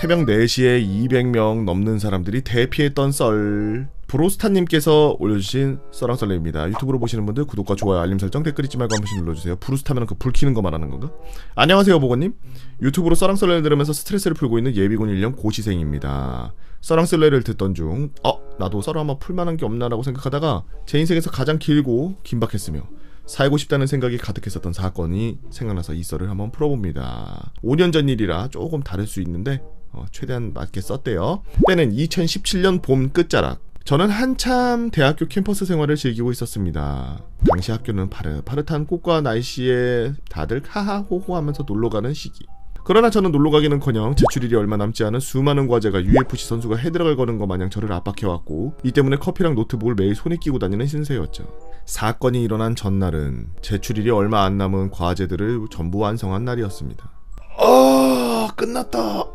새벽 4시에 200명 넘는 사람들이 대피했던 썰. 브로스타님께서 올려주신 썰랑썰레입니다. 유튜브로 보시는 분들 구독과 좋아요, 알림 설정, 댓글 잊지 말고 한 번씩 눌러주세요. 브루스타면 그 불 켜는 거 말하는 건가? 안녕하세요, 보건님. 유튜브로 썰랑썰레를 들으면서 스트레스를 풀고 있는 예비군 1년 고시생입니다. 썰랑썰레를 듣던 중 나도 썰을 한번 풀만한 게 없나라고 생각하다가 제 인생에서 가장 길고 긴박했으며 살고 싶다는 생각이 가득했었던 사건이 생각나서 이 썰을 한번 풀어봅니다. 5년 전 일이라 조금 다를 수 있는데 최대한 맞게 썼대요. 때는 2017년 봄 끝자락. 저는 한참 대학교 캠퍼스 생활을 즐기고 있었습니다. 당시 학교는 파릇파릇한 꽃과 날씨에 다들 하하호호 하면서 놀러가는 시기. 그러나 저는 놀러가기는커녕 제출일이 얼마 남지 않은 수많은 과제가 UFC 선수가 헤드락을 거는 것 마냥 저를 압박해왔고, 이 때문에 커피랑 노트북을 매일 손에 끼고 다니는 신세였죠. 사건이 일어난 전날은 제출일이 얼마 안 남은 과제들을 전부 완성한 날이었습니다. 끝났다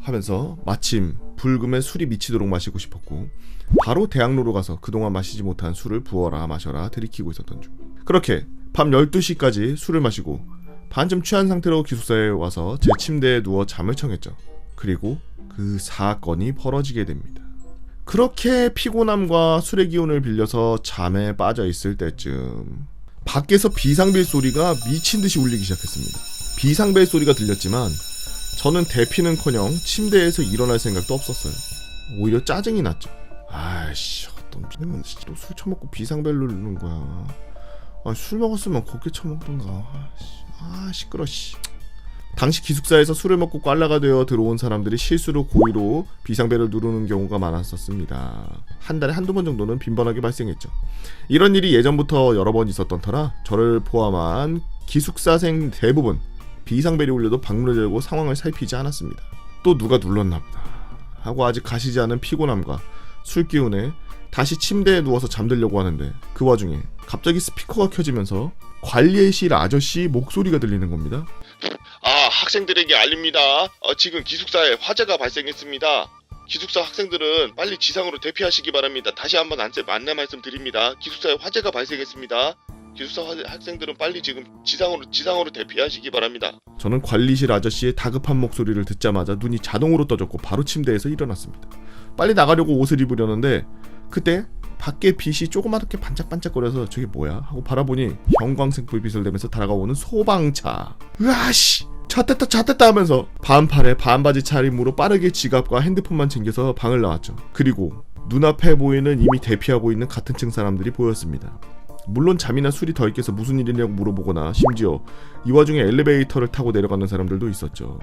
하면서 마침 불금에 술이 미치도록 마시고 싶었고, 바로 대학로로 가서 그동안 마시지 못한 술을 부어라 마셔라 들이키고 있었던 중, 그렇게 밤 12시까지 술을 마시고 반쯤 취한 상태로 기숙사에 와서 제 침대에 누워 잠을 청했죠. 그리고 그 사건이 벌어지게 됩니다. 그렇게 피곤함과 술의 기운을 빌려서 잠에 빠져 있을 때쯤 밖에서 비상벨 소리가 미친듯이 울리기 시작했습니다. 비상벨 소리가 들렸지만 저는 대피는커녕 침대에서 일어날 생각도 없었어요. 오히려 짜증이 났죠. 아이씨, 어떤 놈은 또 술 처먹고 비상벨 누르는 거야. 술 먹었으면 곱게 처먹던가. 시끄러. 당시 기숙사에서 술을 먹고 꽐라가 되어 들어온 사람들이 실수로 고의로 비상벨을 누르는 경우가 많았었습니다. 한 달에 한두 번 정도는 빈번하게 발생했죠. 이런 일이 예전부터 여러 번 있었던 터라 저를 포함한 기숙사생 대부분 비상벨이 울려도 방문을 열고 상황을 살피지 않았습니다. 또 누가 눌렀나 보다 하고 아직 가시지 않은 피곤함과 술 기운에 다시 침대에 누워서 잠들려고 하는데, 그 와중에 갑자기 스피커가 켜지면서 관리실 아저씨 목소리가 들리는 겁니다. 학생들에게 알립니다. 지금 기숙사에 화재가 발생했습니다. 기숙사 학생들은 빨리 지상으로 대피하시기 바랍니다. 다시 한번 안내 말씀드립니다. 기숙사에 화재가 발생했습니다. 기숙사 학생들은 빨리 지금 지상으로 대피하시기 바랍니다. 저는 관리실 아저씨의 다급한 목소리를 듣자마자 눈이 자동으로 떠졌고 바로 침대에서 일어났습니다. 빨리 나가려고 옷을 입으려는데 그때 밖에 빛이 조그맣게 반짝반짝거려서 저게 뭐야? 하고 바라보니 형광색 불빛을 내면서 다가오는 소방차. 으아씨! 잣됐다 하면서 반팔에 반바지 차림으로 빠르게 지갑과 핸드폰만 챙겨서 방을 나왔죠. 그리고 눈앞에 보이는 이미 대피하고 있는 같은 층 사람들이 보였습니다. 물론 잠이나 술이 덜 깨서 무슨 일이냐고 물어보거나 심지어 이 와중에 엘리베이터를 타고 내려가는 사람들도 있었죠.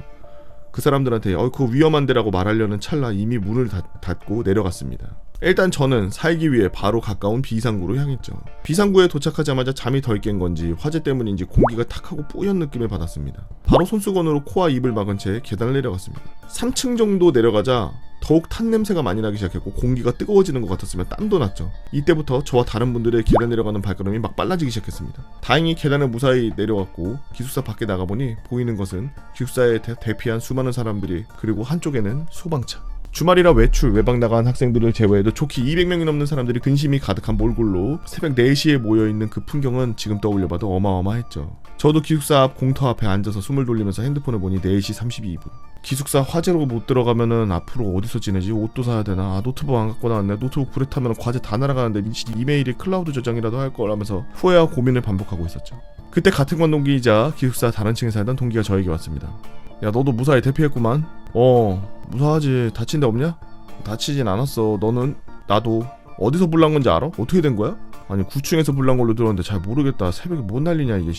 그 사람들한테 그거 위험한 데라고 말하려는 찰나 이미 문을 닫고 내려갔습니다. 일단 저는 살기 위해 바로 가까운 비상구로 향했죠. 비상구에 도착하자마자 잠이 덜 깬 건지 화재 때문인지 공기가 탁하고 뿌연 느낌을 받았습니다. 바로 손수건으로 코와 입을 막은 채 계단을 내려갔습니다. 3층 정도 내려가자 더욱 탄 냄새가 많이 나기 시작했고 공기가 뜨거워지는 것 같았으며 땀도 났죠. 이때부터 저와 다른 분들의 계단 내려가는 발걸음이 막 빨라지기 시작했습니다. 다행히 계단을 무사히 내려갔고 기숙사 밖에 나가보니 보이는 것은 기숙사에 대피한 수많은 사람들이, 그리고 한쪽에는 소방차. 주말이라 외박 나간 학생들을 제외해도 좋게 200명이 넘는 사람들이 근심이 가득한 몰골로 새벽 4시에 모여있는 그 풍경은 지금 떠올려봐도 어마어마했죠. 저도 기숙사 앞 공터 앞에 앉아서 숨을 돌리면서 핸드폰을 보니 4시 32분. 기숙사 화재로 못 들어가면은 앞으로 어디서 지내지? 옷도 사야 되나? 노트북 안 갖고 나왔네. 노트북 불에 타면 과제 다 날아가는데 이메일이 클라우드 저장이라도 할 걸 하면서 후회와 고민을 반복하고 있었죠. 그때 같은 관 동기이자 기숙사 다른 층에 살던 동기가 저에게 왔습니다. 야, 너도 무사히 대피했구만. 무사하지. 다친 데 없냐? 다치진 않았어. 너는? 나도. 어디서 불난 건지 알아? 어떻게 된 거야? 아니 9층에서 불난 걸로 들었는데 잘 모르겠다. 새벽에 뭔 난리냐 이게.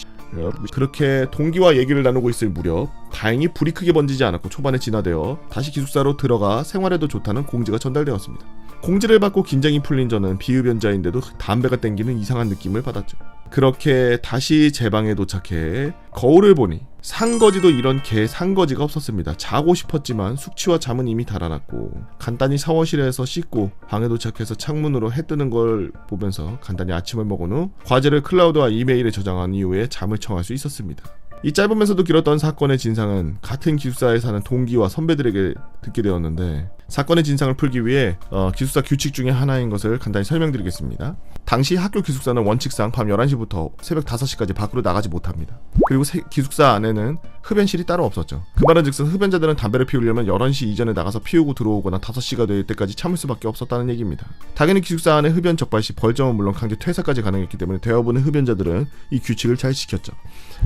그렇게 동기와 얘기를 나누고 있을 무렵 다행히 불이 크게 번지지 않았고 초반에 진화되어 다시 기숙사로 들어가 생활에도 좋다는 공지가 전달되었습니다. 공지를 받고 긴장이 풀린 저는 비흡연자인데도 담배가 땡기는 이상한 느낌을 받았죠. 그렇게 다시 제 방에 도착해 거울을 보니 상거지도 이런 상거지가 없었습니다. 자고 싶었지만 숙취와 잠은 이미 달아났고 간단히 샤워실에서 씻고 방에 도착해서 창문으로 해 뜨는 걸 보면서 간단히 아침을 먹은 후 과제를 클라우드와 이메일에 저장한 이후에 잠을 청할 수 있었습니다. 이 짧으면서도 길었던 사건의 진상은 같은 기숙사에 사는 동기와 선배들에게 듣게 되었는데, 사건의 진상을 풀기 위해 기숙사 규칙 중에 하나인 것을 간단히 설명드리겠습니다. 당시 학교 기숙사는 원칙상 밤 11시부터 새벽 5시까지 밖으로 나가지 못합니다. 그리고 기숙사 안에는 흡연실이 따로 없었죠. 그 말은즉슨 흡연자들은 담배를 피우려면 11시 이전에 나가서 피우고 들어오거나 5시가 될 때까지 참을 수밖에 없었다는 얘기입니다. 당연히 기숙사 안에 흡연 적발 시 벌점은 물론 강제 퇴사까지 가능했기 때문에 대부분의 흡연자들은 이 규칙을 잘 지켰죠.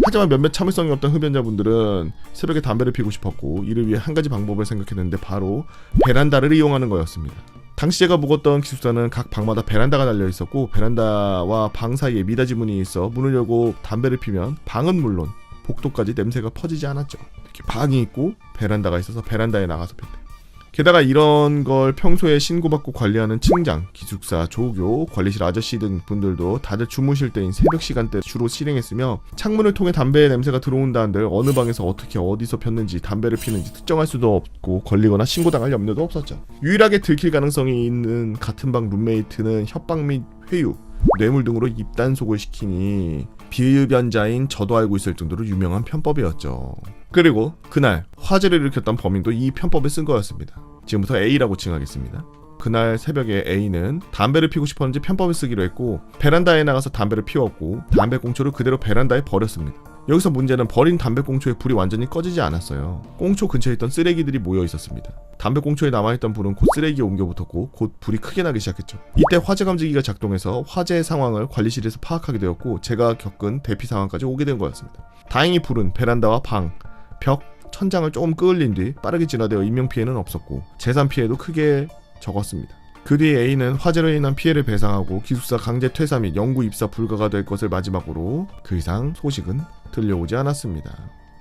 하지만 몇몇 참을성이 없던 흡연자분들은 새벽에 담배를 피우고 싶었고 이를 위해 한 가지 방법을 생각했는데 바로 베란다를 이용하는 거였습니다. 당시 제가 묵었던 기숙사는 각 방마다 베란다가 달려 있었고 베란다와 방 사이에 미닫이 문이 있어 문을 열고 담배를 피면 방은 물론 복도까지 냄새가 퍼지지 않았죠. 이렇게 방이 있고 베란다가 있어서 베란다에 나가서 폈대요. 게다가 이런 걸 평소에 신고받고 관리하는 층장, 기숙사, 조교, 관리실 아저씨 등 분들도 다들 주무실 때인 새벽 시간대 주로 실행했으며 창문을 통해 담배의 냄새가 들어온다 한들 어느 방에서 어떻게 어디서 폈는지 담배를 피는지 특정할 수도 없고 걸리거나 신고당할 염려도 없었죠. 유일하게 들킬 가능성이 있는 같은 방 룸메이트는 협박 및 회유, 뇌물 등으로 입단속을 시키니 비흡연자인 저도 알고 있을 정도로 유명한 편법이었죠. 그리고 그날 화재를 일으켰던 범인도 이 편법을 쓴 거였습니다. 지금부터 A라고 칭하겠습니다. 그날 새벽에 A는 담배를 피우고 싶었는지 편법을 쓰기로 했고 베란다에 나가서 담배를 피웠고 담배 꽁초를 그대로 베란다에 버렸습니다. 여기서 문제는 버린 담배 꽁초의 불이 완전히 꺼지지 않았어요. 꽁초 근처에 있던 쓰레기들이 모여 있었습니다. 담배 꽁초에 남아있던 불은 곧 쓰레기에 옮겨 붙었고 곧 불이 크게 나기 시작했죠. 이때 화재 감지기가 작동해서 화재의 상황을 관리실에서 파악하게 되었고 제가 겪은 대피 상황까지 오게 된 거였습니다. 다행히 불은 베란다와 방, 벽, 천장을 조금 끌린 뒤 빠르게 진화되어 인명피해는 없었고 재산 피해도 크게 적었습니다. 그 뒤에 A는 화재로 인한 피해를 배상하고 기숙사 강제 퇴사 및 영구 입사 불가가 될 것을 마지막으로 그 이상 소식은 들려오지 않았습니다.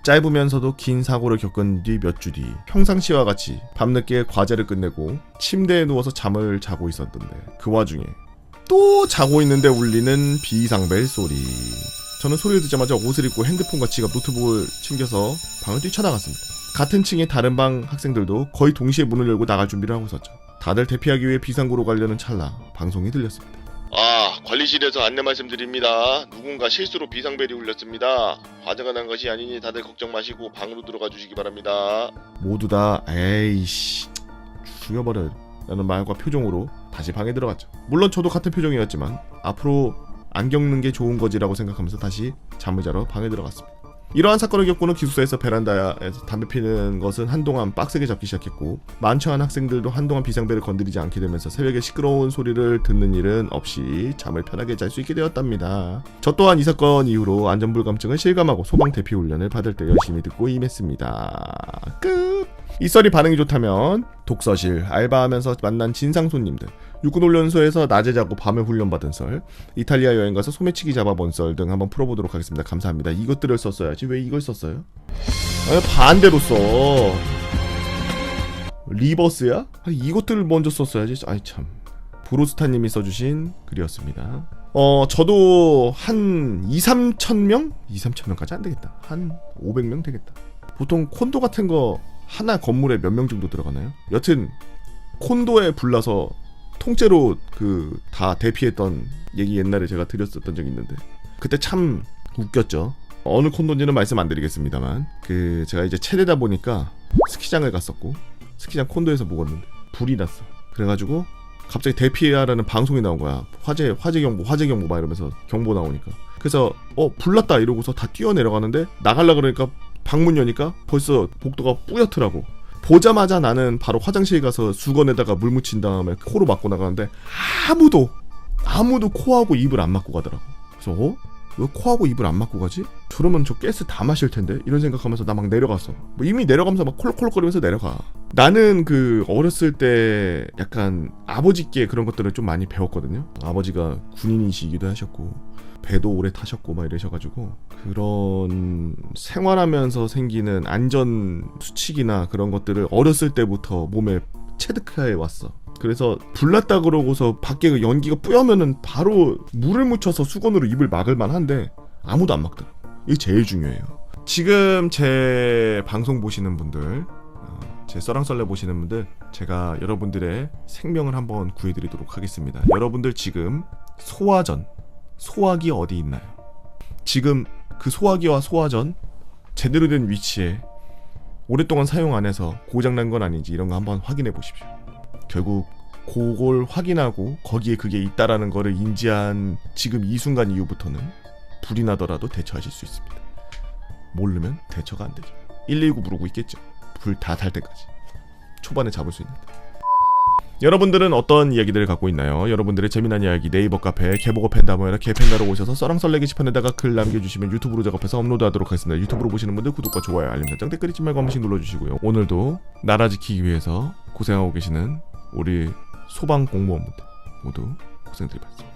짧으면서도 긴 사고를 겪은 뒤 몇 주 뒤 평상시와 같이 밤늦게 과제를 끝내고 침대에 누워서 잠을 자고 있었던데 그 와중에 또 자고 있는데 울리는 비상벨 소리. 저는 소리를 듣자마자 옷을 입고 핸드폰과 지갑, 노트북을 챙겨서 방을 뛰쳐나갔습니다. 같은 층의 다른 방 학생들도 거의 동시에 문을 열고 나갈 준비를 하고 있었죠. 다들 대피하기 위해 비상구로 가려는 찰나 방송이 들렸습니다. 관리실에서 안내 말씀드립니다. 누군가 실수로 비상벨이 울렸습니다. 화재가 난 것이 아니니 다들 걱정 마시고 방으로 들어가 주시기 바랍니다. 모두 다 에이씨 죽여버려요 라는 말과 표정으로 다시 방에 들어갔죠. 물론 저도 같은 표정이었지만 앞으로 안 겪는 게 좋은 거지라고 생각하면서 다시 잠을 자러 방에 들어갔습니다. 이러한 사건을 겪고는 기숙사에서 베란다에서 담배 피는 것은 한동안 빡세게 잡기 시작했고 만취한 학생들도 한동안 비상벨을 건드리지 않게 되면서 새벽에 시끄러운 소리를 듣는 일은 없이 잠을 편하게 잘 수 있게 되었답니다. 저 또한 이 사건 이후로 안전불감증을 실감하고 소방 대피 훈련을 받을 때 열심히 듣고 임했습니다. 끝! 이 썰이 반응이 좋다면 독서실, 알바하면서 만난 진상 손님들, 육군훈련소에서 낮에 자고 밤에 훈련받은 썰, 이탈리아 여행가서 소매치기 잡아본 썰 등 한번 풀어보도록 하겠습니다. 감사합니다. 이것들을 썼어야지 왜 이걸 썼어요? 반대로 써. 리버스야? 이것들을 먼저 썼어야지. 아이 참. 브로스타님이 써주신 글이었습니다. 저도 한 2-3천 명? 2-3천 명까지 안 되겠다. 한 500명 되겠다. 보통 콘도 같은 거 하나 건물에 몇 명 정도 들어가나요? 여튼 콘도에 불나서 통째로 다 대피했던 얘기 옛날에 제가 드렸었던 적이 있는데 그때 참 웃겼죠. 어느 콘도인지는 말씀 안 드리겠습니다만 제가 이제 체대다 보니까 스키장을 갔었고 스키장 콘도에서 묵었는데 불이 났어. 그래가지고 갑자기 대피하라는 방송이 나온 거야. 화재 경보 막 이러면서 경보 나오니까. 그래서 불났다 이러고서 다 뛰어내려가는데 나가려고 그러니까 방문 여니까 벌써 복도가 뿌옇더라고. 보자마자 나는 바로 화장실 가서 수건에다가 물 묻힌 다음에 코로 막고 나가는데 아무도 코하고 입을 안 막고 가더라고. 그래서 왜 코하고 입을 안 막고 가지? 저러면 저 가스 다 마실 텐데 이런 생각하면서 나 막 내려갔어. 이미 내려가면서 막 콜록콜록거리면서 내려가. 나는 어렸을 때 약간 아버지께 그런 것들을 좀 많이 배웠거든요. 아버지가 군인이시기도 하셨고 배도 오래 타셨고 막 이러셔가지고 그런 생활하면서 생기는 안전 수칙이나 그런 것들을 어렸을 때부터 몸에 체득해 왔어. 그래서 불났다 그러고서 밖에 연기가 뿌여면은 바로 물을 묻혀서 수건으로 입을 막을 만한데 아무도 안 막더라. 이게 제일 중요해요. 지금 제 방송 보시는 분들, 제 썰랑썰레 보시는 분들, 제가 여러분들의 생명을 한번 구해드리도록 하겠습니다. 여러분들 지금 소화기 어디 있나요? 지금 그 소화기와 소화전 제대로 된 위치에 오랫동안 사용 안 해서 고장난 건 아닌지 이런 거 한번 확인해 보십시오. 결국 그걸 확인하고 거기에 그게 있다라는 거를 인지한 지금 이 순간 이후부터는 불이 나더라도 대처하실 수 있습니다. 모르면 대처가 안 되죠. 119 부르고 있겠죠. 불 다 달 때까지. 초반에 잡을 수 있는데. 여러분들은 어떤 이야기들을 갖고 있나요? 여러분들의 재미난 이야기 네이버 카페 개보고 팬다 모여라 개팬다로 오셔서 썰렁썰레 게시판에다가 글 남겨주시면 유튜브로 작업해서 업로드하도록 하겠습니다. 유튜브로 보시는 분들 구독과 좋아요 알림 설정 댓글 잊지 말고 한 번씩 눌러주시고요. 오늘도 나라 지키기 위해서 고생하고 계시는 우리 소방 공무원분들 모두 고생들이 많습니다.